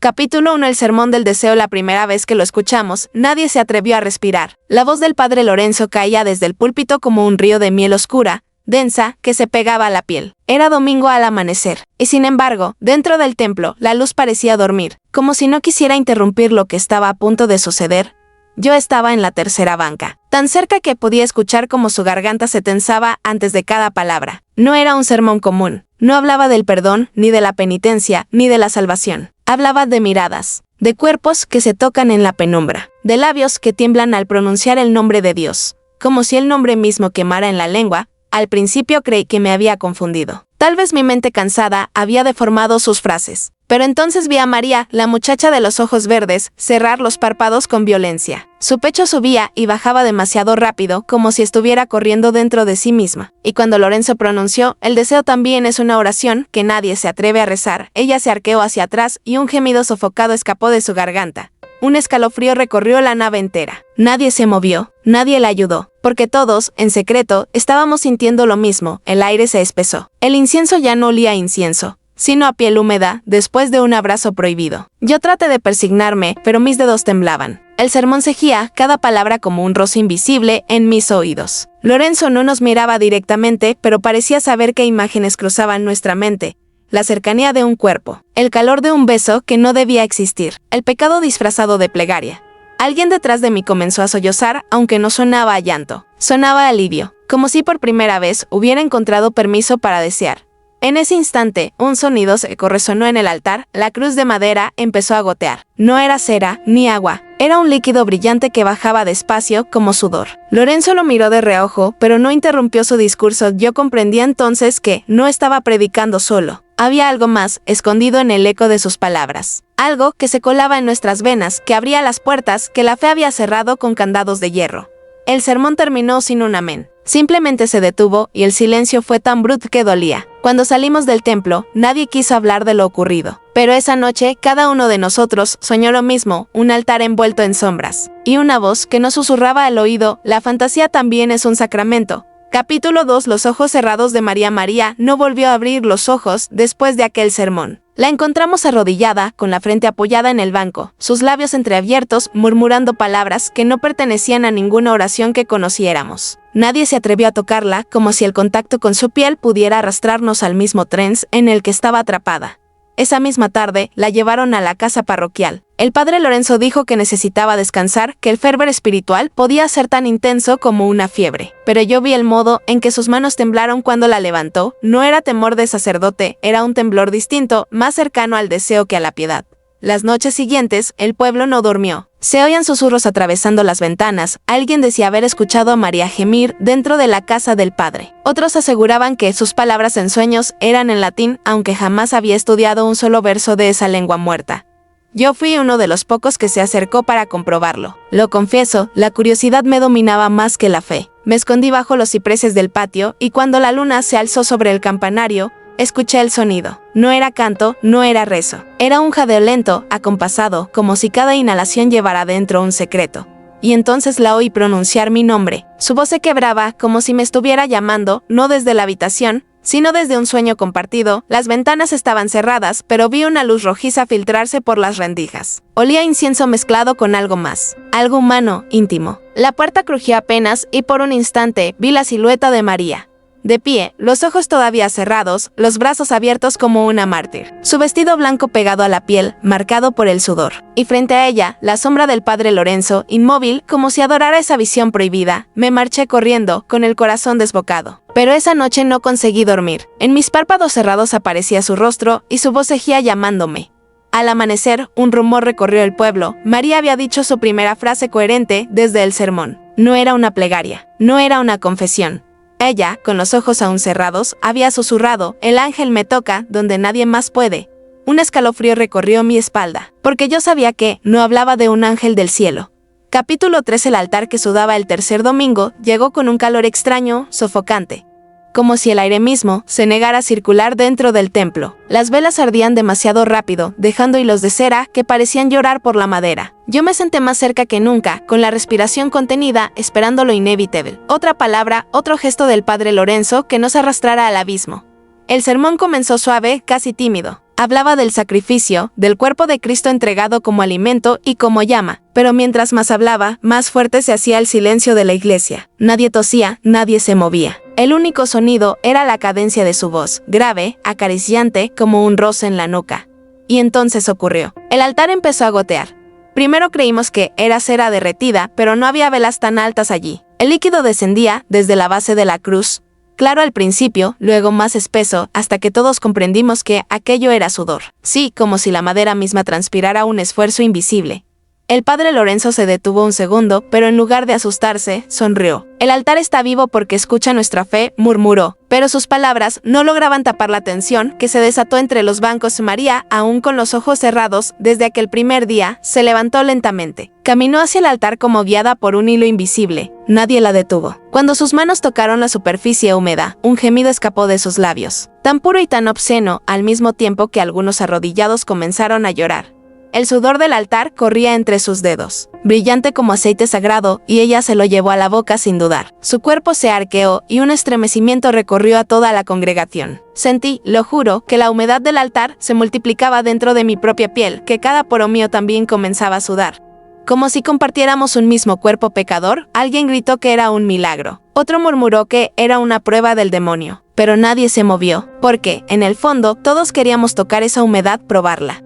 Capítulo 1. El sermón del deseo. La primera vez que lo escuchamos, nadie se atrevió a respirar. La voz del padre Lorenzo caía desde el púlpito como un río de miel oscura, densa, que se pegaba a la piel. Era domingo al amanecer, y sin embargo, dentro del templo, la luz parecía dormir, como si no quisiera interrumpir lo que estaba a punto de suceder. Yo estaba en la tercera banca, tan cerca que podía escuchar cómo su garganta se tensaba antes de cada palabra. No era un sermón común. No hablaba del perdón, ni de la penitencia, ni de la salvación. Hablaba de miradas, de cuerpos que se tocan en la penumbra, de labios que tiemblan al pronunciar el nombre de Dios, como si el nombre mismo quemara en la lengua. Al principio creí que me había confundido. Tal vez mi mente cansada había deformado sus frases. Pero entonces vi a María, la muchacha de los ojos verdes, cerrar los párpados con violencia. Su pecho subía y bajaba demasiado rápido, como si estuviera corriendo dentro de sí misma. Y cuando Lorenzo pronunció, el deseo también es una oración que nadie se atreve a rezar, ella se arqueó hacia atrás y un gemido sofocado escapó de su garganta. Un escalofrío recorrió la nave entera. Nadie se movió, nadie la ayudó, porque todos, en secreto, estábamos sintiendo lo mismo. El aire se espesó. El incienso ya no olía a incienso, sino a piel húmeda, después de un abrazo prohibido. Yo traté de persignarme, pero mis dedos temblaban. El sermón cejía, cada palabra como un roce invisible, en mis oídos. Lorenzo no nos miraba directamente, pero parecía saber qué imágenes cruzaban nuestra mente. La cercanía de un cuerpo, el calor de un beso que no debía existir, el pecado disfrazado de plegaria. Alguien detrás de mí comenzó a sollozar, aunque no sonaba a llanto. Sonaba a alivio, como si por primera vez hubiera encontrado permiso para desear. En ese instante, un sonido seco resonó en el altar, la cruz de madera empezó a gotear. No era cera, ni agua, era un líquido brillante que bajaba despacio, como sudor. Lorenzo lo miró de reojo, pero no interrumpió su discurso. Yo comprendí entonces que no estaba predicando solo. Había algo más, escondido en el eco de sus palabras. Algo que se colaba en nuestras venas, que abría las puertas que la fe había cerrado con candados de hierro. El sermón terminó sin un amén. Simplemente se detuvo y el silencio fue tan bruto que dolía. Cuando salimos del templo, nadie quiso hablar de lo ocurrido. Pero esa noche, cada uno de nosotros soñó lo mismo, un altar envuelto en sombras. Y una voz que nos susurraba al oído, la fantasía también es un sacramento. Capítulo 2. Los ojos cerrados de María. María no volvió a abrir los ojos después de aquel sermón. La encontramos arrodillada, con la frente apoyada en el banco, sus labios entreabiertos, murmurando palabras que no pertenecían a ninguna oración que conociéramos. Nadie se atrevió a tocarla, como si el contacto con su piel pudiera arrastrarnos al mismo trance en el que estaba atrapada. Esa misma tarde, la llevaron a la casa parroquial. El padre Lorenzo dijo que necesitaba descansar, que el fervor espiritual podía ser tan intenso como una fiebre. Pero yo vi el modo en que sus manos temblaron cuando la levantó. No era temor de sacerdote, era un temblor distinto, más cercano al deseo que a la piedad. Las noches siguientes, el pueblo no durmió. Se oían susurros atravesando las ventanas. Alguien decía haber escuchado a María gemir dentro de la casa del padre. Otros aseguraban que sus palabras en sueños eran en latín, aunque jamás había estudiado un solo verso de esa lengua muerta. Yo fui uno de los pocos que se acercó para comprobarlo. Lo confieso, la curiosidad me dominaba más que la fe. Me escondí bajo los cipreses del patio, y cuando la luna se alzó sobre el campanario, escuché el sonido. No era canto, no era rezo. Era un jadeo lento, acompasado, como si cada inhalación llevara dentro un secreto. Y entonces la oí pronunciar mi nombre. Su voz se quebraba, como si me estuviera llamando, no desde la habitación, sino desde un sueño compartido. Las ventanas estaban cerradas, pero vi una luz rojiza filtrarse por las rendijas. Olía incienso mezclado con algo más, algo humano, íntimo. La puerta crujió apenas, y por un instante vi la silueta de María. De pie, los ojos todavía cerrados, los brazos abiertos como una mártir. Su vestido blanco pegado a la piel, marcado por el sudor. Y frente a ella, la sombra del padre Lorenzo, inmóvil, como si adorara esa visión prohibida. Me marché corriendo, con el corazón desbocado. Pero esa noche no conseguí dormir. En mis párpados cerrados aparecía su rostro, y su voz seguía llamándome. Al amanecer, un rumor recorrió el pueblo. María había dicho su primera frase coherente desde el sermón. No era una plegaria, no era una confesión. Ella, con los ojos aún cerrados, había susurrado: «El ángel me toca donde nadie más puede». Un escalofrío recorrió mi espalda, porque yo sabía que no hablaba de un ángel del cielo. Capítulo 3. El altar que sudaba el tercer domingo llegó con un calor extraño, sofocante. Como si el aire mismo se negara a circular dentro del templo. Las velas ardían demasiado rápido, dejando hilos de cera que parecían llorar por la madera. Yo me senté más cerca que nunca, con la respiración contenida, esperando lo inevitable. Otra palabra, otro gesto del padre Lorenzo que nos arrastrara al abismo. El sermón comenzó suave, casi tímido. Hablaba del sacrificio, del cuerpo de Cristo entregado como alimento y como llama, pero mientras más hablaba, más fuerte se hacía el silencio de la iglesia. Nadie tosía, nadie se movía. El único sonido era la cadencia de su voz, grave, acariciante, como un roce en la nuca. Y entonces ocurrió. El altar empezó a gotear. Primero creímos que era cera derretida, pero no había velas tan altas allí. El líquido descendía desde la base de la cruz, claro al principio, luego más espeso, hasta que todos comprendimos que aquello era sudor. Sí, como si la madera misma transpirara un esfuerzo invisible. El padre Lorenzo se detuvo un segundo, pero en lugar de asustarse, sonrió. El altar está vivo porque escucha nuestra fe, murmuró, pero sus palabras no lograban tapar la tensión que se desató entre los bancos. María, aún con los ojos cerrados, desde aquel primer día, se levantó lentamente. Caminó hacia el altar como guiada por un hilo invisible. Nadie la detuvo. Cuando sus manos tocaron la superficie húmeda, un gemido escapó de sus labios. Tan puro y tan obsceno, al mismo tiempo que algunos arrodillados comenzaron a llorar. El sudor del altar corría entre sus dedos, brillante como aceite sagrado, y ella se lo llevó a la boca sin dudar. Su cuerpo se arqueó y un estremecimiento recorrió a toda la congregación. Sentí, lo juro, que la humedad del altar se multiplicaba dentro de mi propia piel, que cada poro mío también comenzaba a sudar. Como si compartiéramos un mismo cuerpo pecador, alguien gritó que era un milagro. Otro murmuró que era una prueba del demonio. Pero nadie se movió, porque, en el fondo, todos queríamos tocar esa humedad, probarla.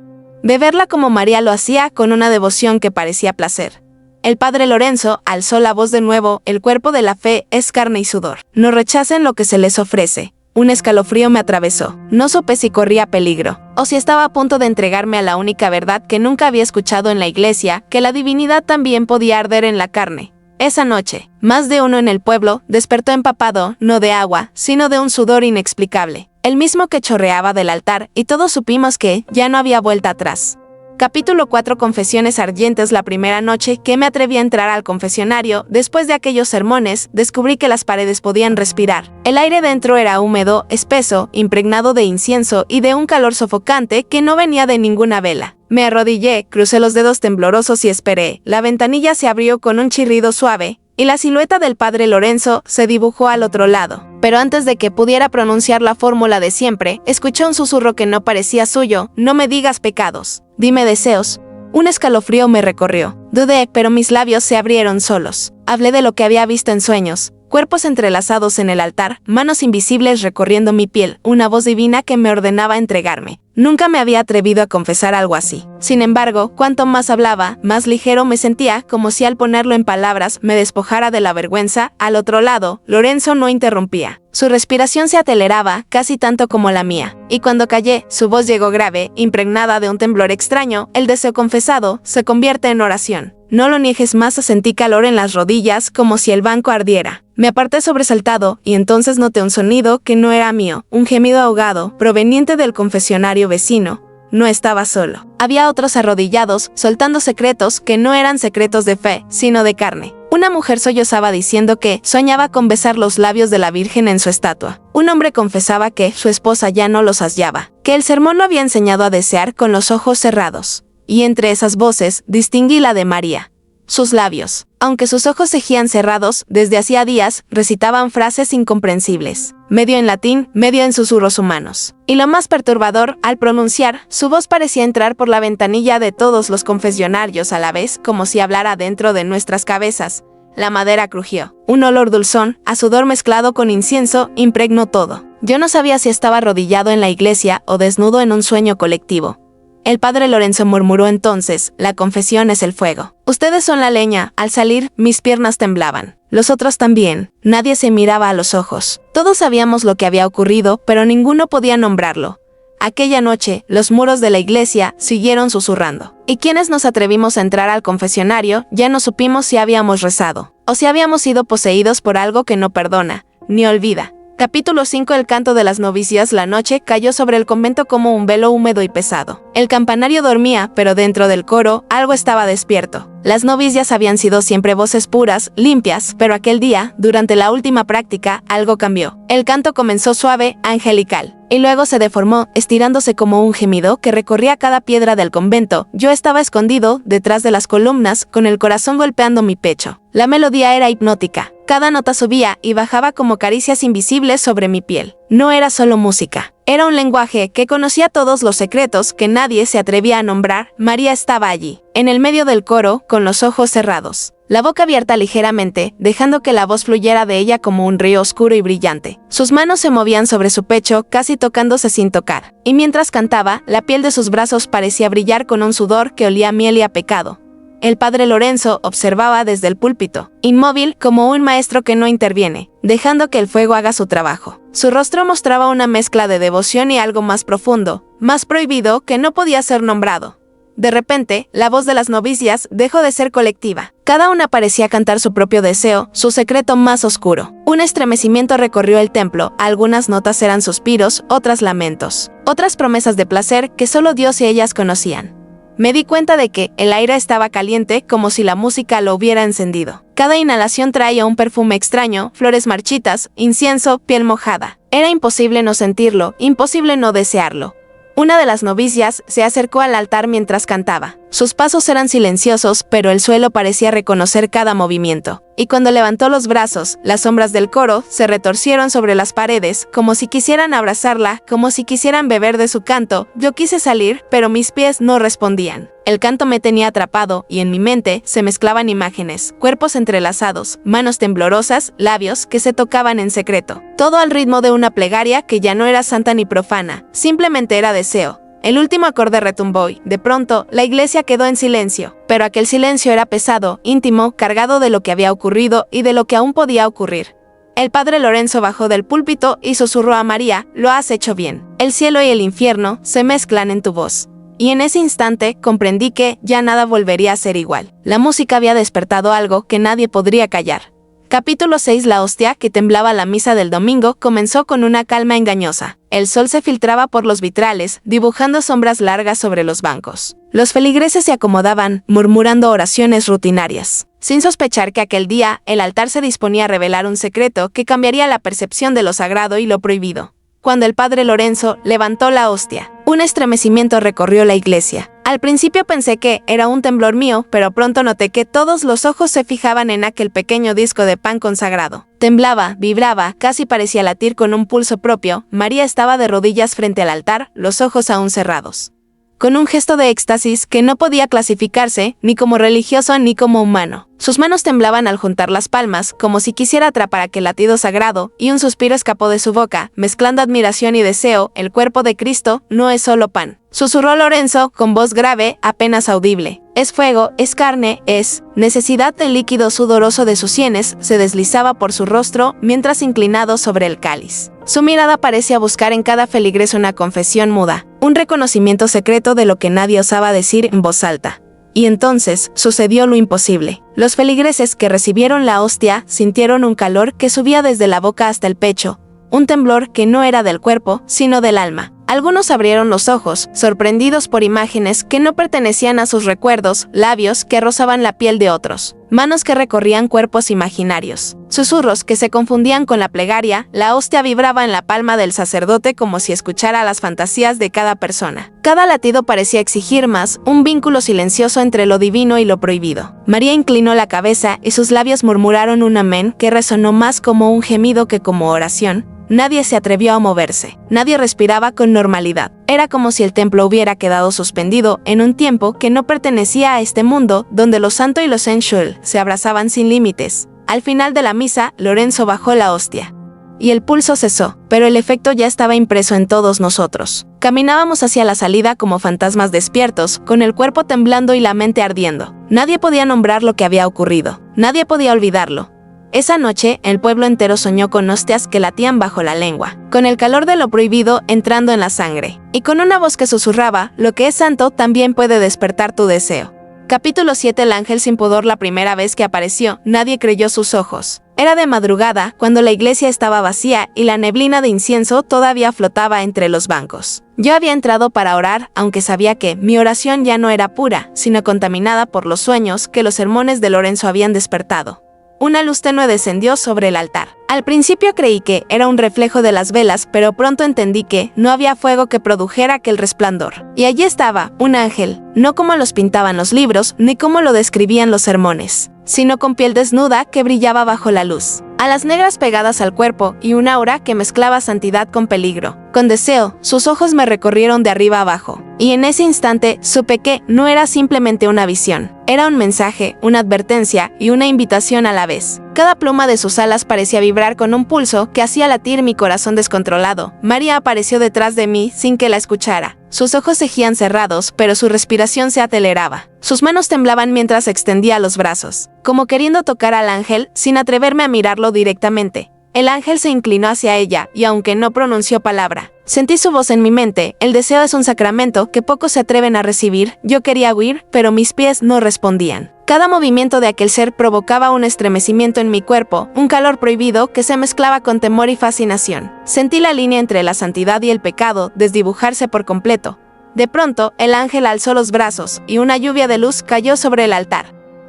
Beberla como María lo hacía, con una devoción que parecía placer. El padre Lorenzo alzó la voz de nuevo: el cuerpo de la fe es carne y sudor. No rechacen lo que se les ofrece. Un escalofrío me atravesó. No supe si corría peligro, o si estaba a punto de entregarme a la única verdad que nunca había escuchado en la iglesia, que la divinidad también podía arder en la carne. Esa noche, más de uno en el pueblo despertó empapado, no de agua, sino de un sudor inexplicable. El mismo que chorreaba del altar, y todos supimos que ya no había vuelta atrás. Capítulo 4. Confesiones ardientes. La primera noche que me atreví a entrar al confesionario, después de aquellos sermones, descubrí que las paredes podían respirar. El aire dentro era húmedo, espeso, impregnado de incienso y de un calor sofocante que no venía de ninguna vela. Me arrodillé, crucé los dedos temblorosos y esperé. La ventanilla se abrió con un chirrido suave, y la silueta del padre Lorenzo se dibujó al otro lado. Pero antes de que pudiera pronunciar la fórmula de siempre, escuché un susurro que no parecía suyo: no me digas pecados, dime deseos. Un escalofrío me recorrió. Dudé, pero mis labios se abrieron solos. Hablé de lo que había visto en sueños. Cuerpos entrelazados en el altar, manos invisibles recorriendo mi piel, una voz divina que me ordenaba entregarme. Nunca me había atrevido a confesar algo así. Sin embargo, cuanto más hablaba, más ligero me sentía, como si al ponerlo en palabras me despojara de la vergüenza. Al otro lado, Lorenzo no interrumpía. Su respiración se aceleraba, casi tanto como la mía, y cuando callé, su voz llegó grave, impregnada de un temblor extraño. El deseo confesado se convierte en oración. No lo niegues más. Sentí calor en las rodillas, como si el banco ardiera. Me aparté sobresaltado, y entonces noté un sonido que no era mío, un gemido ahogado, proveniente del confesionario vecino. No estaba solo. Había otros arrodillados, soltando secretos que no eran secretos de fe, sino de carne. Una mujer sollozaba diciendo que soñaba con besar los labios de la Virgen en su estatua. Un hombre confesaba que su esposa ya no los hallaba, que el sermón lo había enseñado a desear con los ojos cerrados. Y entre esas voces distinguí la de María. Sus labios, aunque sus ojos seguían cerrados, desde hacía días, recitaban frases incomprensibles, medio en latín, medio en susurros humanos. Y lo más perturbador, al pronunciar, su voz parecía entrar por la ventanilla de todos los confesionarios a la vez, como si hablara dentro de nuestras cabezas. La madera crujió. Un olor dulzón, a sudor mezclado con incienso, impregnó todo. Yo no sabía si estaba arrodillado en la iglesia o desnudo en un sueño colectivo. El padre Lorenzo murmuró entonces: la confesión es el fuego. Ustedes son la leña. Al salir, mis piernas temblaban. Los otros también. Nadie se miraba a los ojos. Todos sabíamos lo que había ocurrido, pero ninguno podía nombrarlo. Aquella noche, los muros de la iglesia siguieron susurrando. Y quienes nos atrevimos a entrar al confesionario, ya no supimos si habíamos rezado, o si habíamos sido poseídos por algo que no perdona, ni olvida. Capítulo 5. El canto de las novicias. La noche cayó sobre el convento como un velo húmedo y pesado. El campanario dormía, pero dentro del coro algo estaba despierto. Las novicias habían sido siempre voces puras, limpias, pero aquel día, durante la última práctica, algo cambió. El canto comenzó suave, angelical, y luego se deformó, estirándose como un gemido que recorría cada piedra del convento. Yo estaba escondido, detrás de las columnas, con el corazón golpeando mi pecho. La melodía era hipnótica. Cada nota subía y bajaba como caricias invisibles sobre mi piel. No era solo música, Era un lenguaje que conocía todos los secretos que nadie se atrevía a nombrar. María estaba allí, en el medio del coro, con los ojos cerrados, la boca abierta ligeramente, dejando que la voz fluyera de ella como un río oscuro y brillante. Sus manos se movían sobre su pecho, casi tocándose sin tocar, y mientras cantaba, la piel de sus brazos parecía brillar con un sudor que olía a miel y a pecado. El padre Lorenzo observaba desde el púlpito, inmóvil como un maestro que no interviene, dejando que el fuego haga su trabajo. Su rostro mostraba una mezcla de devoción y algo más profundo, más prohibido, que no podía ser nombrado. De repente, la voz de las novicias dejó de ser colectiva. Cada una parecía cantar su propio deseo, su secreto más oscuro. Un estremecimiento recorrió el templo, algunas notas eran suspiros, otras lamentos, otras promesas de placer que solo Dios y ellas conocían. Me di cuenta de que el aire estaba caliente, como si la música lo hubiera encendido. Cada inhalación traía un perfume extraño, flores marchitas, incienso, piel mojada. Era imposible no sentirlo, imposible no desearlo. Una de las novicias se acercó al altar mientras cantaba. Sus pasos eran silenciosos, pero el suelo parecía reconocer cada movimiento. Y cuando levantó los brazos, las sombras del coro se retorcieron sobre las paredes, como si quisieran abrazarla, como si quisieran beber de su canto. Yo quise salir, pero mis pies no respondían. El canto me tenía atrapado, y en mi mente se mezclaban imágenes, cuerpos entrelazados, manos temblorosas, labios que se tocaban en secreto. Todo al ritmo de una plegaria que ya no era santa ni profana, simplemente era deseo. El último acorde retumbó y, de pronto, la iglesia quedó en silencio. Pero aquel silencio era pesado, íntimo, cargado de lo que había ocurrido y de lo que aún podía ocurrir. El padre Lorenzo bajó del púlpito y susurró a María: «Lo has hecho bien. El cielo y el infierno se mezclan en tu voz». Y en ese instante comprendí que ya nada volvería a ser igual. La música había despertado algo que nadie podría callar. Capítulo 6. La hostia que temblaba. La misa del domingo comenzó con una calma engañosa. El sol se filtraba por los vitrales, dibujando sombras largas sobre los bancos. Los feligreses se acomodaban, murmurando oraciones rutinarias, sin sospechar que aquel día el altar se disponía a revelar un secreto que cambiaría la percepción de lo sagrado y lo prohibido. Cuando el padre Lorenzo levantó la hostia, un estremecimiento recorrió la iglesia. Al principio pensé que era un temblor mío, pero pronto noté que todos los ojos se fijaban en aquel pequeño disco de pan consagrado. Temblaba, vibraba, casi parecía latir con un pulso propio. María estaba de rodillas frente al altar, los ojos aún cerrados, con un gesto de éxtasis que no podía clasificarse ni como religioso ni como humano. Sus manos temblaban al juntar las palmas, como si quisiera atrapar aquel latido sagrado, y un suspiro escapó de su boca, mezclando admiración y deseo. «El cuerpo de Cristo no es solo pan», susurró Lorenzo con voz grave, apenas audible. «Es fuego, es carne, es necesidad». El líquido sudoroso de sus sienes se deslizaba por su rostro mientras inclinado sobre el cáliz. Su mirada parecía buscar en cada feligres una confesión muda, un reconocimiento secreto de lo que nadie osaba decir en voz alta. Y entonces sucedió lo imposible. Los feligreses que recibieron la hostia sintieron un calor que subía desde la boca hasta el pecho, un temblor que no era del cuerpo, sino del alma. Algunos abrieron los ojos, sorprendidos por imágenes que no pertenecían a sus recuerdos, labios que rozaban la piel de otros, manos que recorrían cuerpos imaginarios, susurros que se confundían con la plegaria. La hostia vibraba en la palma del sacerdote como si escuchara las fantasías de cada persona. Cada latido parecía exigir más, un vínculo silencioso entre lo divino y lo prohibido. María inclinó la cabeza y sus labios murmuraron un amén que resonó más como un gemido que como oración. Nadie se atrevió a moverse, nadie respiraba con normalidad. Era como si el templo hubiera quedado suspendido en un tiempo que no pertenecía a este mundo, donde lo santo y lo sensual se abrazaban sin límites. Al final de la misa, Lorenzo bajó la hostia, y el pulso cesó, pero el efecto ya estaba impreso en todos nosotros. Caminábamos hacia la salida como fantasmas despiertos, con el cuerpo temblando y la mente ardiendo. Nadie podía nombrar lo que había ocurrido, nadie podía olvidarlo. Esa noche, el pueblo entero soñó con hostias que latían bajo la lengua, con el calor de lo prohibido entrando en la sangre, y con una voz que susurraba: «Lo que es santo también puede despertar tu deseo». Capítulo 7. El ángel sin pudor. La primera vez que apareció, nadie creyó sus ojos. Era de madrugada, cuando la iglesia estaba vacía y la neblina de incienso todavía flotaba entre los bancos. Yo había entrado para orar, aunque sabía que mi oración ya no era pura, sino contaminada por los sueños que los sermones de Lorenzo habían despertado. Una luz tenue descendió sobre el altar. Al principio creí que era un reflejo de las velas, pero pronto entendí que no había fuego que produjera aquel resplandor. Y allí estaba, un ángel, no como los pintaban los libros, ni como lo describían los sermones, sino con piel desnuda que brillaba bajo la luz, alas negras pegadas al cuerpo y una aura que mezclaba santidad con peligro. Con deseo, sus ojos me recorrieron de arriba abajo, y en ese instante supe que no era simplemente una visión. Era un mensaje, una advertencia y una invitación a la vez. Cada pluma de sus alas parecía vibrar con un pulso que hacía latir mi corazón descontrolado. María apareció detrás de mí sin que la escuchara. Sus ojos seguían cerrados, pero su respiración se aceleraba. Sus manos temblaban mientras extendía los brazos, como queriendo tocar al ángel sin atreverme a mirarlo directamente. El ángel se inclinó hacia ella y aunque no pronunció palabra, sentí su voz en mi mente. El deseo es un sacramento que pocos se atreven a recibir. Yo quería huir, pero mis pies no respondían. Cada movimiento de aquel ser provocaba un estremecimiento en mi cuerpo, un calor prohibido que se mezclaba con temor y fascinación. Sentí la línea entre la santidad y el pecado desdibujarse por completo. De pronto, el ángel alzó los brazos y una lluvia de luz cayó sobre el altar,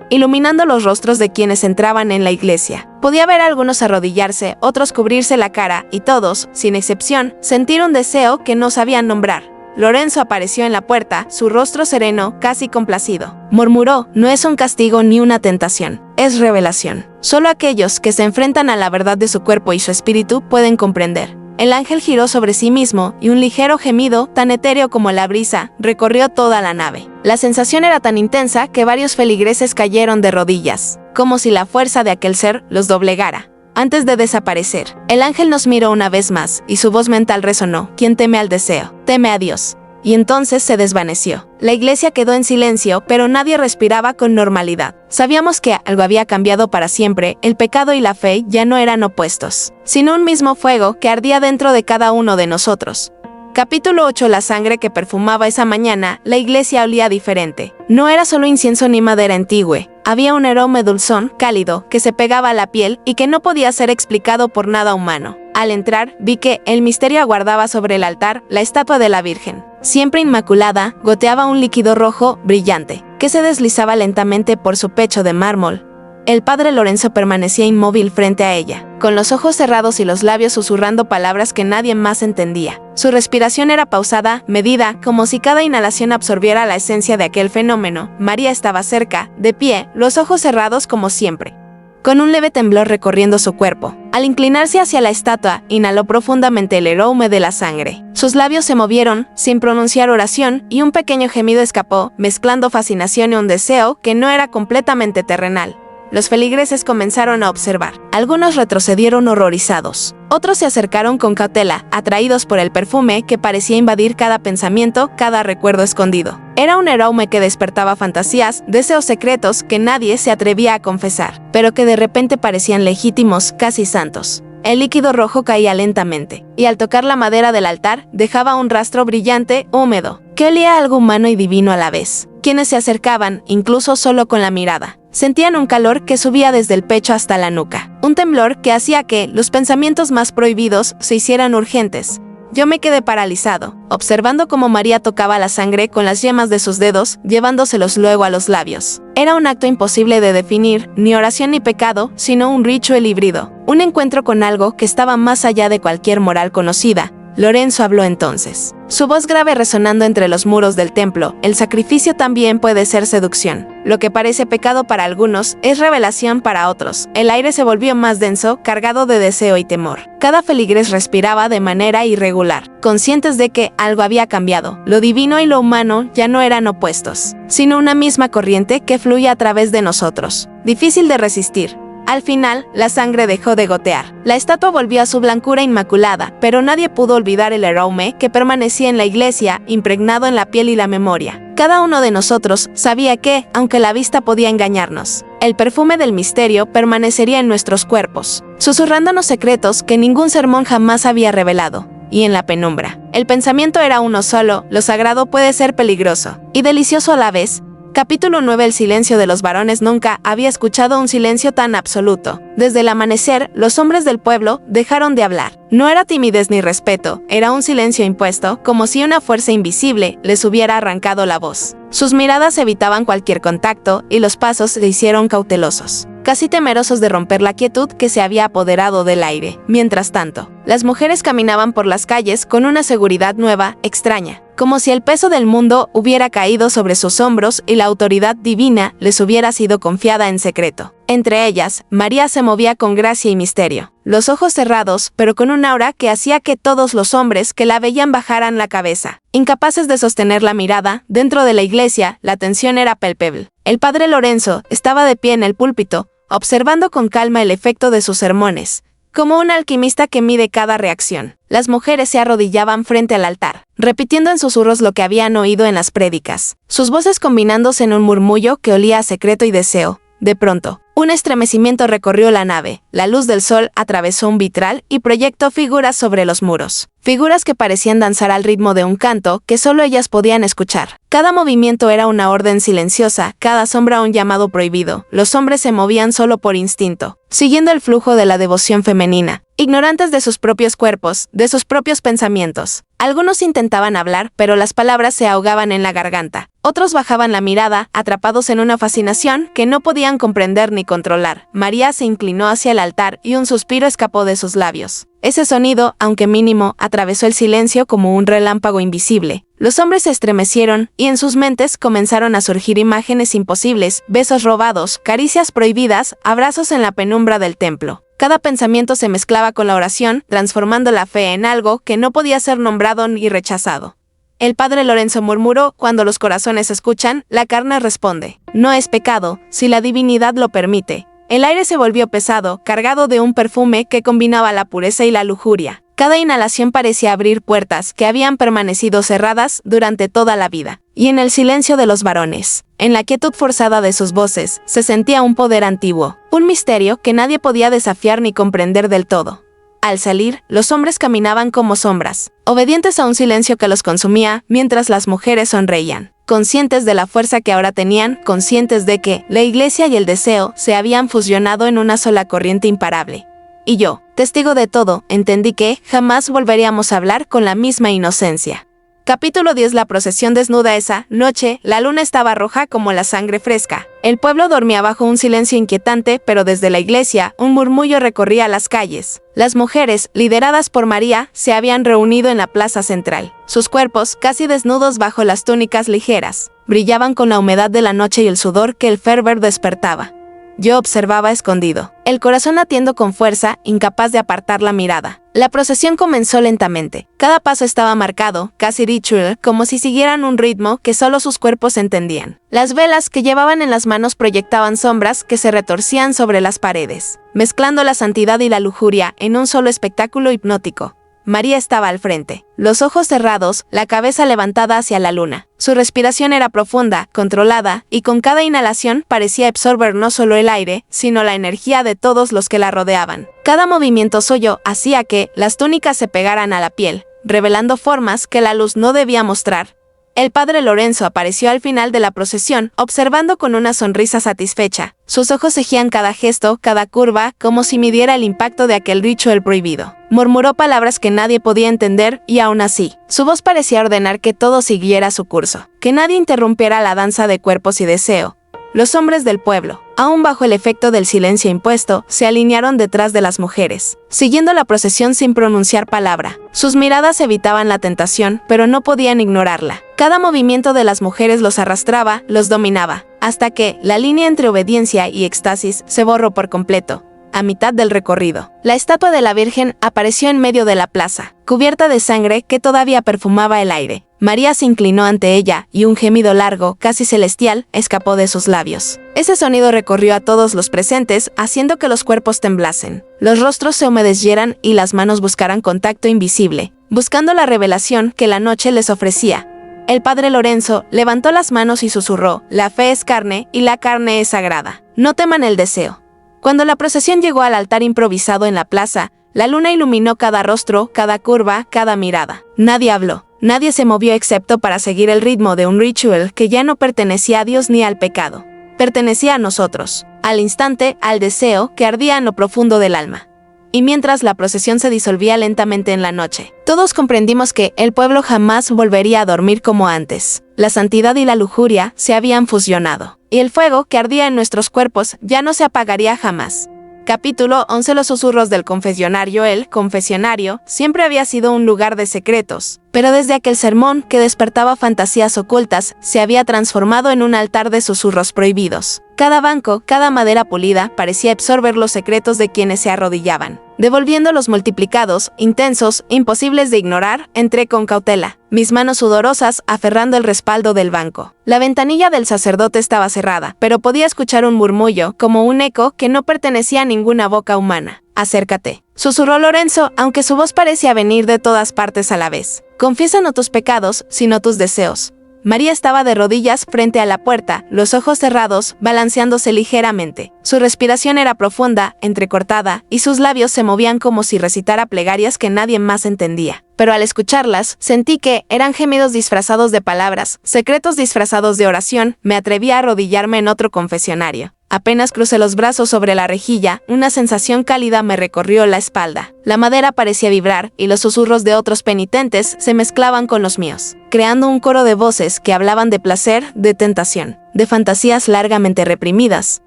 iluminando los rostros de quienes entraban en la iglesia. Podía ver a algunos arrodillarse, otros cubrirse la cara, y todos, sin excepción, sentir un deseo que no sabían nombrar. Lorenzo apareció en la puerta, su rostro sereno, casi complacido. Murmuró: no es un castigo ni una tentación, es revelación. Solo aquellos que se enfrentan a la verdad de su cuerpo y su espíritu pueden comprender. El ángel giró sobre sí mismo y un ligero gemido, tan etéreo como la brisa, recorrió toda la nave. La sensación era tan intensa que varios feligreses cayeron de rodillas, como si la fuerza de aquel ser los doblegara. Antes de desaparecer, el ángel nos miró una vez más y su voz mental resonó: quien teme al deseo, teme a Dios. Y entonces se desvaneció. La iglesia quedó en silencio, pero nadie respiraba con normalidad. Sabíamos que algo había cambiado para siempre. El pecado y la fe ya no eran opuestos, sino un mismo fuego que ardía dentro de cada uno de nosotros. Capítulo 8. La sangre que perfumaba esa mañana. La iglesia olía diferente. No era solo incienso ni madera antigua. Había un aroma dulzón, cálido, que se pegaba a la piel y que no podía ser explicado por nada humano. Al entrar, vi que el misterio aguardaba sobre el altar la estatua de la Virgen. Siempre inmaculada, goteaba un líquido rojo, brillante, que se deslizaba lentamente por su pecho de mármol. El padre Lorenzo permanecía inmóvil frente a ella, con los ojos cerrados y los labios susurrando palabras que nadie más entendía. Su respiración era pausada, medida, como si cada inhalación absorbiera la esencia de aquel fenómeno. María estaba cerca, de pie, los ojos cerrados como siempre, con un leve temblor recorriendo su cuerpo. Al inclinarse hacia la estatua, inhaló profundamente el aroma de la sangre. Sus labios se movieron, sin pronunciar oración, y un pequeño gemido escapó, mezclando fascinación y un deseo que no era completamente terrenal. Los feligreses comenzaron a observar. Algunos retrocedieron horrorizados. Otros se acercaron con cautela, atraídos por el perfume que parecía invadir cada pensamiento, cada recuerdo escondido. Era un aroma que despertaba fantasías, deseos secretos que nadie se atrevía a confesar, pero que de repente parecían legítimos, casi santos. El líquido rojo caía lentamente, y al tocar la madera del altar, dejaba un rastro brillante, húmedo, que olía a algo humano y divino a la vez. Quienes se acercaban, incluso solo con la mirada, sentían un calor que subía desde el pecho hasta la nuca, un temblor que hacía que los pensamientos más prohibidos se hicieran urgentes. Yo me quedé paralizado, observando cómo María tocaba la sangre con las yemas de sus dedos, llevándoselos luego a los labios. Era un acto imposible de definir, ni oración ni pecado, sino un ritual híbrido, un encuentro con algo que estaba más allá de cualquier moral conocida. Lorenzo habló entonces, su voz grave resonando entre los muros del templo. El sacrificio también puede ser seducción. Lo que parece pecado para algunos es revelación para otros. El aire se volvió más denso, cargado de deseo y temor. Cada feligrés respiraba de manera irregular, conscientes de que algo había cambiado. Lo divino y lo humano ya no eran opuestos, sino una misma corriente que fluía a través de nosotros. Difícil de resistir. Al final, la sangre dejó de gotear. La estatua volvió a su blancura inmaculada, pero nadie pudo olvidar el aroma que permanecía en la iglesia, impregnado en la piel y la memoria. Cada uno de nosotros sabía que, aunque la vista podía engañarnos, el perfume del misterio permanecería en nuestros cuerpos, susurrándonos secretos que ningún sermón jamás había revelado. Y en la penumbra, el pensamiento era uno solo: lo sagrado puede ser peligroso y delicioso a la vez. Capítulo 9. El silencio de los varones. Nunca había escuchado un silencio tan absoluto. Desde el amanecer, los hombres del pueblo dejaron de hablar. No era timidez ni respeto, era un silencio impuesto, como si una fuerza invisible les hubiera arrancado la voz. Sus miradas evitaban cualquier contacto y los pasos se hicieron cautelosos, casi temerosos de romper la quietud que se había apoderado del aire. Mientras tanto, las mujeres caminaban por las calles con una seguridad nueva, extraña, como si el peso del mundo hubiera caído sobre sus hombros y la autoridad divina les hubiera sido confiada en secreto. Entre ellas, María se movía con gracia y misterio, los ojos cerrados, pero con un aura que hacía que todos los hombres que la veían bajaran la cabeza. Incapaces de sostener la mirada, dentro de la iglesia, la tensión era palpable. El padre Lorenzo estaba de pie en el púlpito, observando con calma el efecto de sus sermones, como un alquimista que mide cada reacción. Las mujeres se arrodillaban frente al altar, repitiendo en susurros lo que habían oído en las prédicas, sus voces combinándose en un murmullo que olía a secreto y deseo. De pronto, un estremecimiento recorrió la nave, la luz del sol atravesó un vitral y proyectó figuras sobre los muros. Figuras que parecían danzar al ritmo de un canto que solo ellas podían escuchar. Cada movimiento era una orden silenciosa, cada sombra un llamado prohibido. Los hombres se movían solo por instinto, siguiendo el flujo de la devoción femenina, ignorantes de sus propios cuerpos, de sus propios pensamientos. Algunos intentaban hablar, pero las palabras se ahogaban en la garganta. Otros bajaban la mirada, atrapados en una fascinación que no podían comprender ni controlar. María se inclinó hacia el altar y un suspiro escapó de sus labios. Ese sonido, aunque mínimo, atravesó el silencio como un relámpago invisible. Los hombres se estremecieron y en sus mentes comenzaron a surgir imágenes imposibles, besos robados, caricias prohibidas, abrazos en la penumbra del templo. Cada pensamiento se mezclaba con la oración, transformando la fe en algo que no podía ser nombrado ni rechazado. El padre Lorenzo murmuró: cuando los corazones escuchan, la carne responde. No es pecado, si la divinidad lo permite. El aire se volvió pesado, cargado de un perfume que combinaba la pureza y la lujuria. Cada inhalación parecía abrir puertas que habían permanecido cerradas durante toda la vida. Y en el silencio de los varones, en la quietud forzada de sus voces, se sentía un poder antiguo, un misterio que nadie podía desafiar ni comprender del todo. Al salir, los hombres caminaban como sombras, obedientes a un silencio que los consumía, mientras las mujeres sonreían, conscientes de la fuerza que ahora tenían, conscientes de que la iglesia y el deseo se habían fusionado en una sola corriente imparable. Y yo, testigo de todo, entendí que jamás volveríamos a hablar con la misma inocencia. Capítulo 10. La procesión desnuda. Esa noche, la luna estaba roja como la sangre fresca. El pueblo dormía bajo un silencio inquietante, pero desde la iglesia, un murmullo recorría las calles. Las mujeres, lideradas por María, se habían reunido en la plaza central. Sus cuerpos, casi desnudos bajo las túnicas ligeras, brillaban con la humedad de la noche y el sudor que el fervor despertaba. Yo observaba escondido, el corazón latiendo con fuerza, incapaz de apartar la mirada. La procesión comenzó lentamente. Cada paso estaba marcado, casi ritual, como si siguieran un ritmo que solo sus cuerpos entendían. Las velas que llevaban en las manos proyectaban sombras que se retorcían sobre las paredes, mezclando la santidad y la lujuria en un solo espectáculo hipnótico. María estaba al frente, los ojos cerrados, la cabeza levantada hacia la luna. Su respiración era profunda, controlada, y con cada inhalación parecía absorber no solo el aire, sino la energía de todos los que la rodeaban. Cada movimiento suyo hacía que las túnicas se pegaran a la piel, revelando formas que la luz no debía mostrar. El padre Lorenzo apareció al final de la procesión, observando con una sonrisa satisfecha. Sus ojos seguían cada gesto, cada curva, como si midiera el impacto de aquel ritual prohibido. Murmuró palabras que nadie podía entender y aún así, su voz parecía ordenar que todo siguiera su curso, que nadie interrumpiera la danza de cuerpos y deseo. Los hombres del pueblo, aún bajo el efecto del silencio impuesto, se alinearon detrás de las mujeres, siguiendo la procesión sin pronunciar palabra. Sus miradas evitaban la tentación, pero no podían ignorarla. Cada movimiento de las mujeres los arrastraba, los dominaba, hasta que la línea entre obediencia y éxtasis se borró por completo. A mitad del recorrido, la estatua de la Virgen apareció en medio de la plaza, cubierta de sangre que todavía perfumaba el aire. María se inclinó ante ella y un gemido largo, casi celestial, escapó de sus labios. Ese sonido recorrió a todos los presentes, haciendo que los cuerpos temblasen, los rostros se humedecieran y las manos buscaran contacto invisible, buscando la revelación que la noche les ofrecía. El padre Lorenzo levantó las manos y susurró: la fe es carne y la carne es sagrada. No teman el deseo. Cuando la procesión llegó al altar improvisado en la plaza, la luna iluminó cada rostro, cada curva, cada mirada. Nadie habló. Nadie se movió excepto para seguir el ritmo de un ritual que ya no pertenecía a Dios ni al pecado. Pertenecía a nosotros, al instante, al deseo que ardía en lo profundo del alma. Y mientras la procesión se disolvía lentamente en la noche, todos comprendimos que el pueblo jamás volvería a dormir como antes. La santidad y la lujuria se habían fusionado, y el fuego que ardía en nuestros cuerpos ya no se apagaría jamás. Capítulo 11. Los susurros del confesionario. El confesionario siempre había sido un lugar de secretos, Pero desde aquel sermón, que despertaba fantasías ocultas, se había transformado en un altar de susurros prohibidos. Cada banco, cada madera pulida, parecía absorber los secretos de quienes se arrodillaban. Devolviéndolos multiplicados, intensos, imposibles de ignorar, entré con cautela, mis manos sudorosas aferrando el respaldo del banco. La ventanilla del sacerdote estaba cerrada, pero podía escuchar un murmullo, como un eco que no pertenecía a ninguna boca humana. «Acércate», susurró Lorenzo, aunque su voz parecía venir de todas partes a la vez. «Confiesa no tus pecados, sino tus deseos». María estaba de rodillas frente a la puerta, los ojos cerrados, balanceándose ligeramente. Su respiración era profunda, entrecortada, y sus labios se movían como si recitara plegarias que nadie más entendía. Pero al escucharlas, sentí que eran gemidos disfrazados de palabras, secretos disfrazados de oración. Me atreví a arrodillarme en otro confesionario. Apenas crucé los brazos sobre la rejilla, una sensación cálida me recorrió la espalda. La madera parecía vibrar y los susurros de otros penitentes se mezclaban con los míos, creando un coro de voces que hablaban de placer, de tentación, de fantasías largamente reprimidas.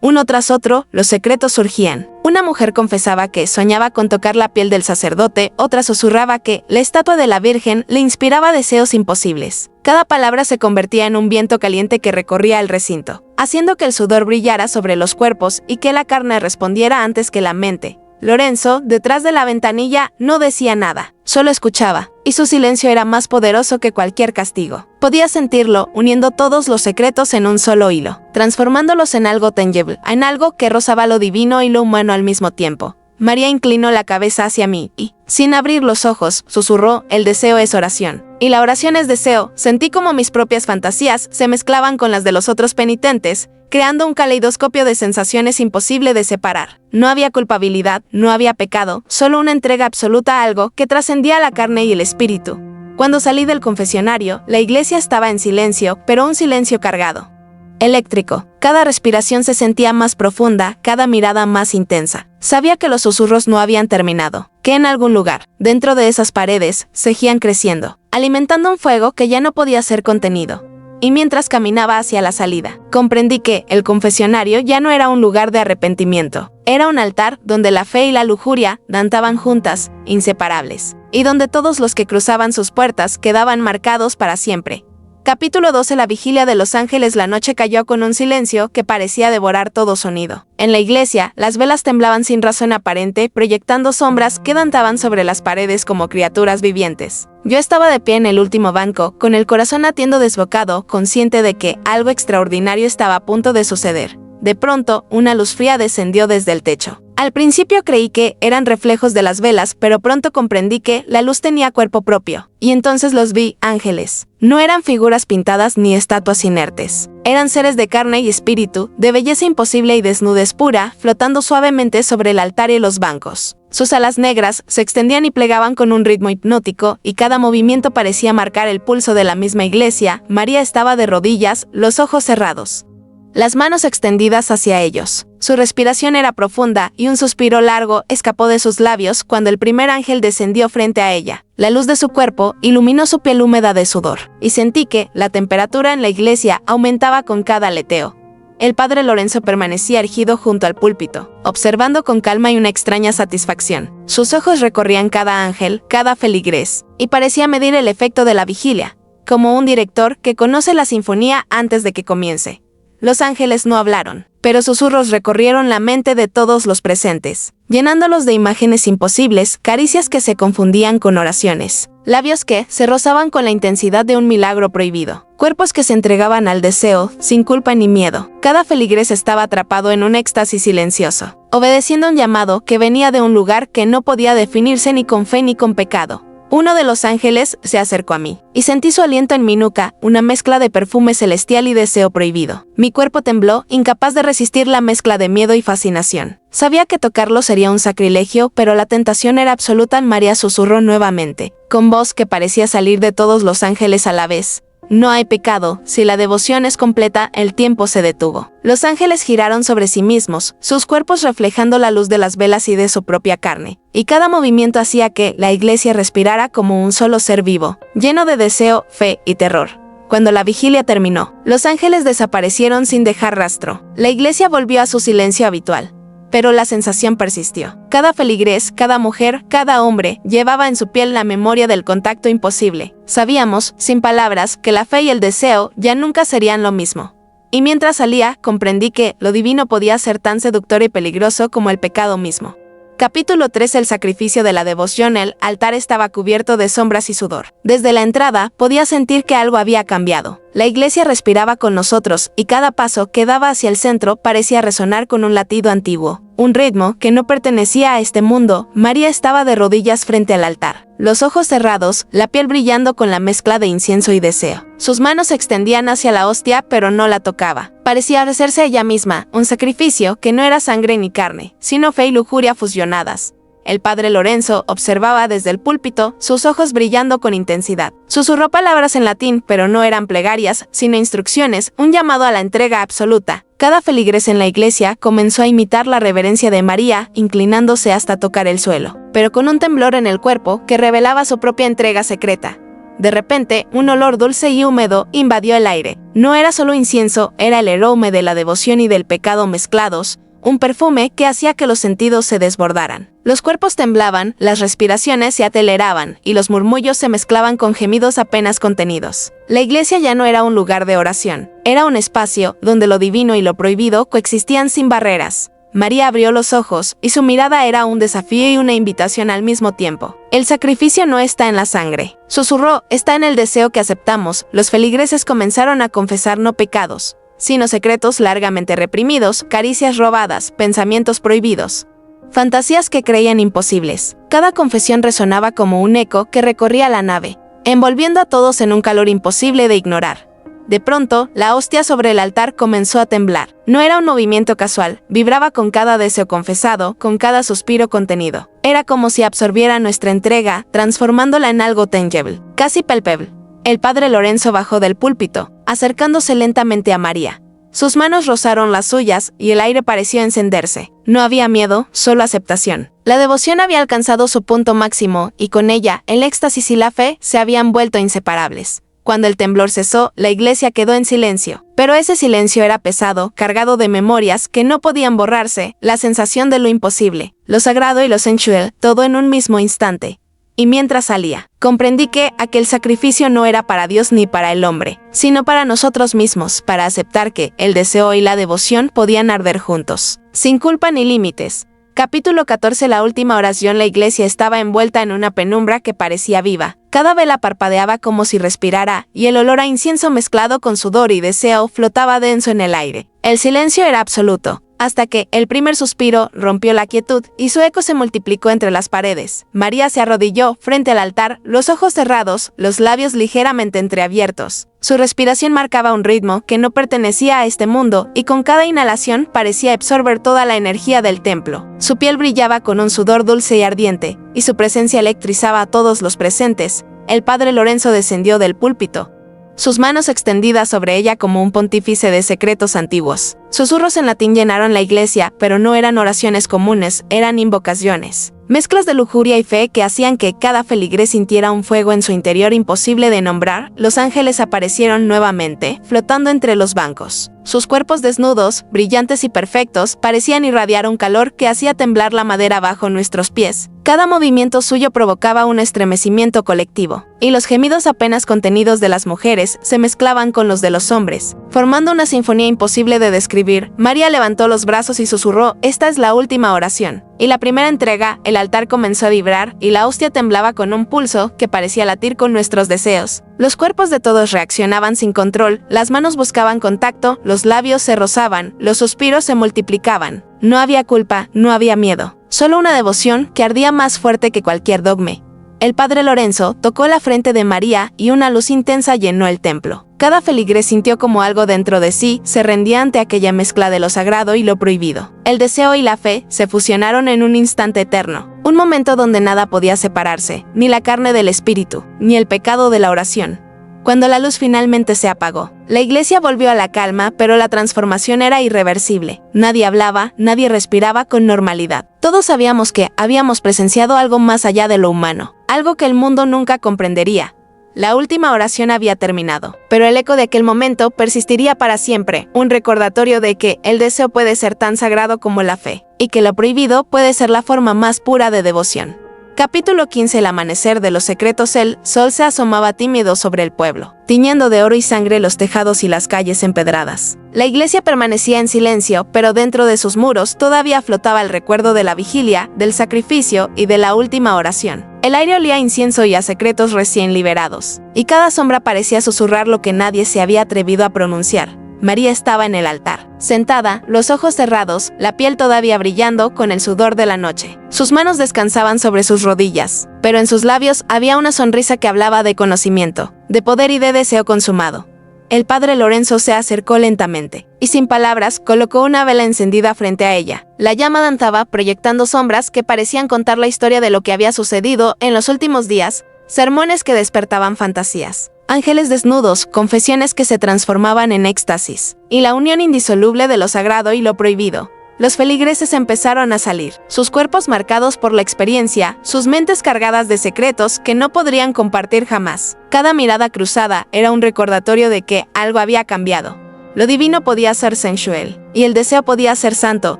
Uno tras otro, los secretos surgían. Una mujer confesaba que soñaba con tocar la piel del sacerdote, otra susurraba que la estatua de la Virgen le inspiraba deseos imposibles. Cada palabra se convertía en un viento caliente que recorría el recinto, haciendo que el sudor brillara sobre los cuerpos y que la carne respondiera antes que la mente. Lorenzo, detrás de la ventanilla, no decía nada, solo escuchaba, y su silencio era más poderoso que cualquier castigo. Podía sentirlo, uniendo todos los secretos en un solo hilo, transformándolos en algo tangible, en algo que rozaba lo divino y lo humano al mismo tiempo. María inclinó la cabeza hacia mí y, sin abrir los ojos, susurró: «El deseo es oración». Y la oración es deseo. Sentí como mis propias fantasías se mezclaban con las de los otros penitentes, creando un caleidoscopio de sensaciones imposible de separar. No había culpabilidad, no había pecado, solo una entrega absoluta a algo que trascendía la carne y el espíritu. Cuando salí del confesionario, la iglesia estaba en silencio, pero un silencio cargado. Eléctrico. Cada respiración se sentía más profunda, cada mirada más intensa. Sabía que los susurros no habían terminado, que en algún lugar, dentro de esas paredes, seguían creciendo, alimentando un fuego que ya no podía ser contenido. Y mientras caminaba hacia la salida, comprendí que el confesionario ya no era un lugar de arrepentimiento. Era un altar donde la fe y la lujuria danzaban juntas, inseparables, y donde todos los que cruzaban sus puertas quedaban marcados para siempre. Capítulo 12. La vigilia de los ángeles. La noche cayó con un silencio que parecía devorar todo sonido. En la iglesia, las velas temblaban sin razón aparente, proyectando sombras que danzaban sobre las paredes como criaturas vivientes. Yo estaba de pie en el último banco, con el corazón latiendo desbocado, consciente de que algo extraordinario estaba a punto de suceder. De pronto, una luz fría descendió desde el techo. Al principio creí que eran reflejos de las velas, pero pronto comprendí que la luz tenía cuerpo propio. Y entonces los vi: ángeles. No eran figuras pintadas ni estatuas inertes. Eran seres de carne y espíritu, de belleza imposible y desnudez pura, flotando suavemente sobre el altar y los bancos. Sus alas negras se extendían y plegaban con un ritmo hipnótico, y cada movimiento parecía marcar el pulso de la misma iglesia. María estaba de rodillas, los ojos cerrados, las manos extendidas hacia ellos. Su respiración era profunda y un suspiro largo escapó de sus labios cuando el primer ángel descendió frente a ella. La luz de su cuerpo iluminó su piel húmeda de sudor, y sentí que la temperatura en la iglesia aumentaba con cada aleteo. El padre Lorenzo permanecía erguido junto al púlpito, observando con calma y una extraña satisfacción. Sus ojos recorrían cada ángel, cada feligrés, y parecía medir el efecto de la vigilia, como un director que conoce la sinfonía antes de que comience. Los ángeles no hablaron, pero susurros recorrieron la mente de todos los presentes, llenándolos de imágenes imposibles, caricias que se confundían con oraciones, labios que se rozaban con la intensidad de un milagro prohibido, cuerpos que se entregaban al deseo, sin culpa ni miedo. Cada feligrés estaba atrapado en un éxtasis silencioso, obedeciendo un llamado que venía de un lugar que no podía definirse ni con fe ni con pecado. Uno de los ángeles se acercó a mí, y sentí su aliento en mi nuca, una mezcla de perfume celestial y deseo prohibido. Mi cuerpo tembló, incapaz de resistir la mezcla de miedo y fascinación. Sabía que tocarlo sería un sacrilegio, pero la tentación era absoluta. María susurró nuevamente, con voz que parecía salir de todos los ángeles a la vez: «No hay pecado, si la devoción es completa». El tiempo se detuvo. Los ángeles giraron sobre sí mismos, sus cuerpos reflejando la luz de las velas y de su propia carne, y cada movimiento hacía que la iglesia respirara como un solo ser vivo, lleno de deseo, fe y terror. Cuando la vigilia terminó, los ángeles desaparecieron sin dejar rastro. La iglesia volvió a su silencio habitual. pero la sensación persistió. Cada feligrés, cada mujer, cada hombre llevaba en su piel la memoria del contacto imposible. Sabíamos, sin palabras, que la fe y el deseo ya nunca serían lo mismo. Y mientras salía, comprendí que lo divino podía ser tan seductor y peligroso como el pecado mismo. Capítulo 3. El sacrificio de la devoción. El altar estaba cubierto de sombras y sudor. Desde la entrada, podía sentir que algo había cambiado. La iglesia respiraba con nosotros, y cada paso que daba hacia el centro parecía resonar con un latido antiguo. Un ritmo que no pertenecía a este mundo. María estaba de rodillas frente al altar, los ojos cerrados, la piel brillando con la mezcla de incienso y deseo. Sus manos se extendían hacia la hostia, pero no la tocaba. Parecía ofrecerse ella misma, un sacrificio que no era sangre ni carne, sino fe y lujuria fusionadas. El padre Lorenzo observaba desde el púlpito, sus ojos brillando con intensidad. Susurró palabras en latín, pero no eran plegarias, sino instrucciones, un llamado a la entrega absoluta. Cada feligrés en la iglesia comenzó a imitar la reverencia de María, inclinándose hasta tocar el suelo, pero con un temblor en el cuerpo que revelaba su propia entrega secreta. De repente, un olor dulce y húmedo invadió el aire. No era solo incienso, era el aroma de la devoción y del pecado mezclados, un perfume que hacía que los sentidos se desbordaran. Los cuerpos temblaban, las respiraciones se aceleraban, y los murmullos se mezclaban con gemidos apenas contenidos. La iglesia ya no era un lugar de oración, era un espacio donde lo divino y lo prohibido coexistían sin barreras. María abrió los ojos, y su mirada era un desafío y una invitación al mismo tiempo. El sacrificio no está en la sangre, susurró, está en el deseo que aceptamos. Los feligreses comenzaron a confesar no pecados, sino secretos largamente reprimidos, caricias robadas, pensamientos prohibidos, fantasías que creían imposibles. Cada confesión resonaba como un eco que recorría la nave, envolviendo a todos en un calor imposible de ignorar. De pronto, la hostia sobre el altar comenzó a temblar. No era un movimiento casual, vibraba con cada deseo confesado, con cada suspiro contenido. Era como si absorbiera nuestra entrega, transformándola en algo tangible, casi palpable. El padre Lorenzo bajó del púlpito, acercándose lentamente a María. Sus manos rozaron las suyas y el aire pareció encenderse. No había miedo, solo aceptación. La devoción había alcanzado su punto máximo y con ella, el éxtasis y la fe se habían vuelto inseparables. Cuando el temblor cesó, la iglesia quedó en silencio. Pero ese silencio era pesado, cargado de memorias que no podían borrarse, la sensación de lo imposible, lo sagrado y lo sensual, todo en un mismo instante. Y mientras salía, comprendí que aquel sacrificio no era para Dios ni para el hombre, sino para nosotros mismos, para aceptar que el deseo y la devoción podían arder juntos, sin culpa ni límites. Capítulo 14. La última oración. La iglesia estaba envuelta en una penumbra que parecía viva. Cada vela parpadeaba como si respirara, y el olor a incienso mezclado con sudor y deseo flotaba denso en el aire. El silencio era absoluto, hasta que el primer suspiro rompió la quietud y su eco se multiplicó entre las paredes. María se arrodilló frente al altar, los ojos cerrados, los labios ligeramente entreabiertos. Su respiración marcaba un ritmo que no pertenecía a este mundo y con cada inhalación parecía absorber toda la energía del templo. Su piel brillaba con un sudor dulce y ardiente, y su presencia electrizaba a todos los presentes. El padre Lorenzo descendió del púlpito, sus manos extendidas sobre ella como un pontífice de secretos antiguos. Susurros en latín llenaron la iglesia, pero no eran oraciones comunes, eran invocaciones. Mezclas de lujuria y fe que hacían que cada feligrés sintiera un fuego en su interior imposible de nombrar. Los ángeles aparecieron nuevamente, flotando entre los bancos. Sus cuerpos desnudos, brillantes y perfectos, parecían irradiar un calor que hacía temblar la madera bajo nuestros pies. Cada movimiento suyo provocaba un estremecimiento colectivo, y los gemidos apenas contenidos de las mujeres se mezclaban con los de los hombres, formando una sinfonía imposible de describir. María levantó los brazos y susurró: «Esta es la última oración». Y la primera entrega, el altar comenzó a vibrar y la hostia temblaba con un pulso que parecía latir con nuestros deseos. Los cuerpos de todos reaccionaban sin control, las manos buscaban contacto, los labios se rozaban, los suspiros se multiplicaban. No había culpa, no había miedo, solo una devoción que ardía más fuerte que cualquier dogma. El padre Lorenzo tocó la frente de María y una luz intensa llenó el templo. Cada feligrés sintió como algo dentro de sí se rendía ante aquella mezcla de lo sagrado y lo prohibido. El deseo y la fe se fusionaron en un instante eterno, un momento donde nada podía separarse, ni la carne del espíritu, ni el pecado de la oración. Cuando la luz finalmente se apagó, la iglesia volvió a la calma, pero la transformación era irreversible. Nadie hablaba, nadie respiraba con normalidad. Todos sabíamos que habíamos presenciado algo más allá de lo humano, algo que el mundo nunca comprendería. La última oración había terminado, pero el eco de aquel momento persistiría para siempre, un recordatorio de que el deseo puede ser tan sagrado como la fe, y que lo prohibido puede ser la forma más pura de devoción. Capítulo 15. El amanecer de los secretos. El sol se asomaba tímido sobre el pueblo, tiñendo de oro y sangre los tejados y las calles empedradas. La iglesia permanecía en silencio, pero dentro de sus muros todavía flotaba el recuerdo de la vigilia, del sacrificio y de la última oración. El aire olía a incienso y a secretos recién liberados, y cada sombra parecía susurrar lo que nadie se había atrevido a pronunciar. María estaba en el altar, sentada, los ojos cerrados, la piel todavía brillando con el sudor de la noche. Sus manos descansaban sobre sus rodillas, pero en sus labios había una sonrisa que hablaba de conocimiento, de poder y de deseo consumado. El padre Lorenzo se acercó lentamente, y sin palabras colocó una vela encendida frente a ella. La llama danzaba proyectando sombras que parecían contar la historia de lo que había sucedido en los últimos días, sermones que despertaban fantasías. Ángeles desnudos, confesiones que se transformaban en éxtasis, y la unión indisoluble de lo sagrado y lo prohibido. Los feligreses empezaron a salir, sus cuerpos marcados por la experiencia, sus mentes cargadas de secretos que no podrían compartir jamás. Cada mirada cruzada era un recordatorio de que algo había cambiado. Lo divino podía ser sensual, y el deseo podía ser santo.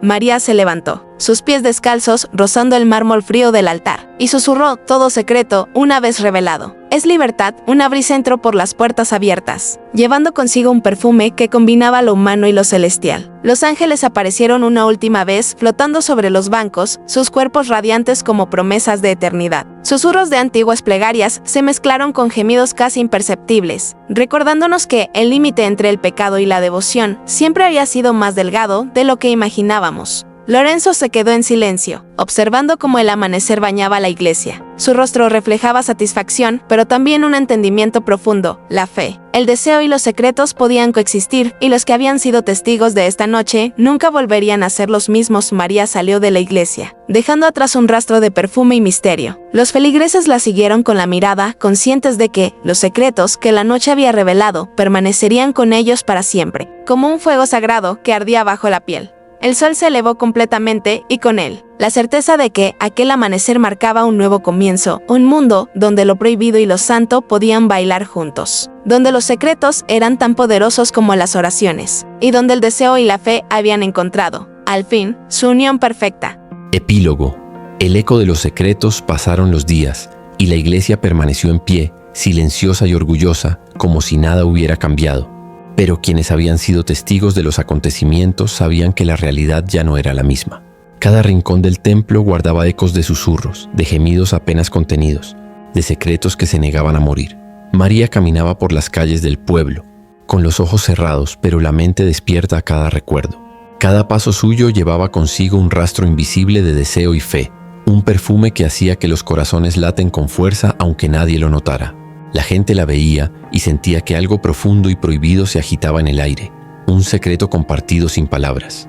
María se levantó, sus pies descalzos rozando el mármol frío del altar, y susurró todo secreto una vez revelado. Es libertad. Una brisa entró por las puertas abiertas, llevando consigo un perfume que combinaba lo humano y lo celestial. Los ángeles aparecieron una última vez, flotando sobre los bancos, sus cuerpos radiantes como promesas de eternidad. Susurros de antiguas plegarias se mezclaron con gemidos casi imperceptibles, recordándonos que el límite entre el pecado y la devoción siempre había sido más delgado de lo que imaginábamos. Lorenzo se quedó en silencio, observando cómo el amanecer bañaba la iglesia. Su rostro reflejaba satisfacción, pero también un entendimiento profundo, la fe. El deseo y los secretos podían coexistir, y los que habían sido testigos de esta noche nunca volverían a ser los mismos. María salió de la iglesia, dejando atrás un rastro de perfume y misterio. Los feligreses la siguieron con la mirada, conscientes de que los secretos que la noche había revelado permanecerían con ellos para siempre, como un fuego sagrado que ardía bajo la piel. El sol se elevó completamente, y con él, la certeza de que aquel amanecer marcaba un nuevo comienzo, un mundo donde lo prohibido y lo santo podían bailar juntos, donde los secretos eran tan poderosos como las oraciones, y donde el deseo y la fe habían encontrado, al fin, su unión perfecta. Epílogo. El eco de los secretos. Pasaron los días, y la iglesia permaneció en pie, silenciosa y orgullosa, como si nada hubiera cambiado. Pero quienes habían sido testigos de los acontecimientos sabían que la realidad ya no era la misma. Cada rincón del templo guardaba ecos de susurros, de gemidos apenas contenidos, de secretos que se negaban a morir. María caminaba por las calles del pueblo, con los ojos cerrados, pero la mente despierta a cada recuerdo. Cada paso suyo llevaba consigo un rastro invisible de deseo y fe, un perfume que hacía que los corazones laten con fuerza aunque nadie lo notara. La gente la veía y sentía que algo profundo y prohibido se agitaba en el aire, un secreto compartido sin palabras.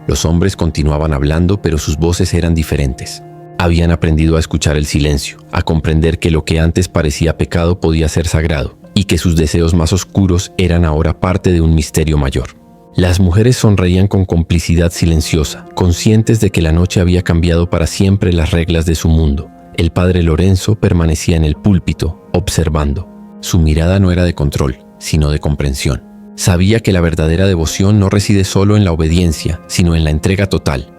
Los hombres continuaban hablando, pero sus voces eran diferentes. Habían aprendido a escuchar el silencio, a comprender que lo que antes parecía pecado podía ser sagrado, y que sus deseos más oscuros eran ahora parte de un misterio mayor. Las mujeres sonreían con complicidad silenciosa, conscientes de que la noche había cambiado para siempre las reglas de su mundo. El padre Lorenzo permanecía en el púlpito, observando. Su mirada no era de control, sino de comprensión. Sabía que la verdadera devoción no reside solo en la obediencia, sino en la entrega total,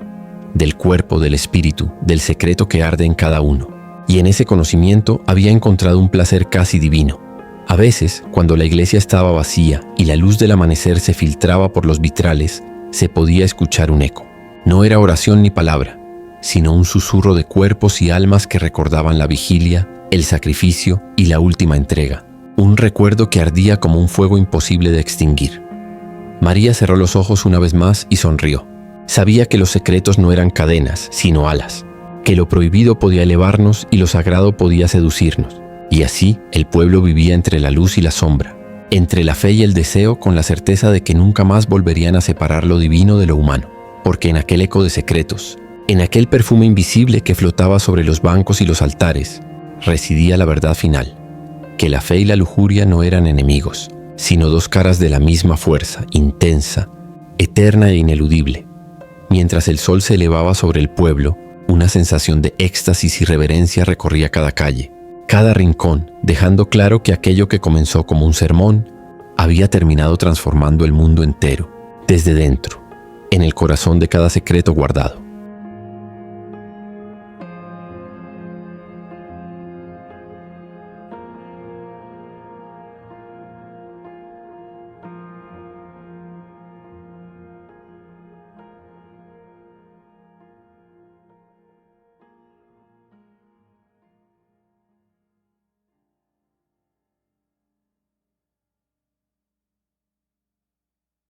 del cuerpo, del espíritu, del secreto que arde en cada uno. Y en ese conocimiento había encontrado un placer casi divino. A veces, cuando la iglesia estaba vacía y la luz del amanecer se filtraba por los vitrales, se podía escuchar un eco. No era oración ni palabra, sino un susurro de cuerpos y almas que recordaban la vigilia, el sacrificio y la última entrega. Un recuerdo que ardía como un fuego imposible de extinguir. María cerró los ojos una vez más y sonrió. Sabía que los secretos no eran cadenas, sino alas, que lo prohibido podía elevarnos y lo sagrado podía seducirnos. Y así el pueblo vivía entre la luz y la sombra, entre la fe y el deseo, con la certeza de que nunca más volverían a separar lo divino de lo humano, porque en aquel eco de secretos, en aquel perfume invisible que flotaba sobre los bancos y los altares, residía la verdad final, que la fe y la lujuria no eran enemigos, sino dos caras de la misma fuerza, intensa, eterna e ineludible. Mientras el sol se elevaba sobre el pueblo, una sensación de éxtasis y reverencia recorría cada calle. cada rincón, dejando claro que aquello que comenzó como un sermón había terminado transformando el mundo entero, desde dentro, en el corazón de cada secreto guardado.